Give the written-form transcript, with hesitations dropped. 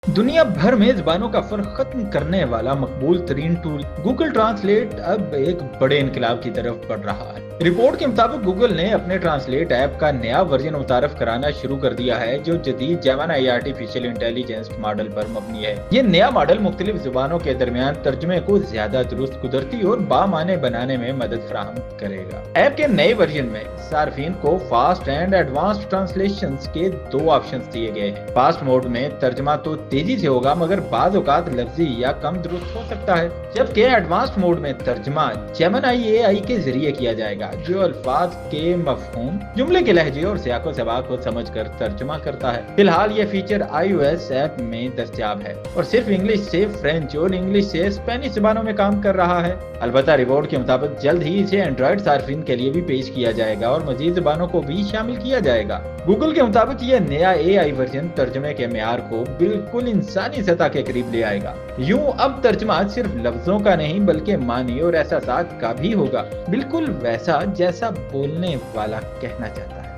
दुनिया भर में ज़बानों का फ़र्क ख़त्म करने वाला मकबूल तरीन टूल गूगल ट्रांसलेट अब एक बड़े इनकलाब की तरफ बढ़ रहा है। रिपोर्ट के मुताबिक गूगल ने अपने ट्रांसलेट ऐप का नया वर्जन मुतारफ कराना शुरू कर दिया है, जो जदीद जेमिनी आर्टिफिशियल इंटेलिजेंस मॉडल पर मबनी है। ये नया मॉडल मुख्तलिफ ज़ुबानों के दरमियान तर्जुमे को ज्यादा दुरुस्त, कुदरती और बामाने बनाने में मदद फराहम करेगा। ऐप के नए वर्जन में सार्फिन को फास्ट एंड एडवांस्ड ट्रांसलेशन के दो ऑप्शन दिए गए हैं। फास्ट मोड में तर्जमा तो तेजी से होगा, मगर बाज़ औक़ात लफ्ज़ी या कम दुरुस्त हो सकता है, जबकि एडवांस्ड मोड में तर्जमा जेमिनी एआई के जरिए किया जाएगा, जो अल्फाज के मफहूम, जुमले के लहजे और सियाको सबाक को समझकर तर्जमा करता है। फिलहाल ये फीचर iOS ऐप में दस्तयाब है और सिर्फ इंग्लिश से फ्रेंच और इंग्लिश से स्पेनिश ज़बानों में काम कर रहा है। अलबत्ता रिपोर्ट के मुताबिक जल्द ही इसे एंड्रॉइड सार्फिन के लिए भी पेश किया जाएगा और मजीद ज़बानों को भी शामिल किया जाएगा। गूगल के मुताबिक यह नया एआई वर्जन तर्जुमे के मेयार को बिल्कुल इंसानी सतह के करीब ले आएगा। यूं अब तर्जुमा सिर्फ लफ्जों का नहीं बल्कि मानी और एहसासात का भी होगा, बिल्कुल वैसा जैसा बोलने वाला कहना चाहता है।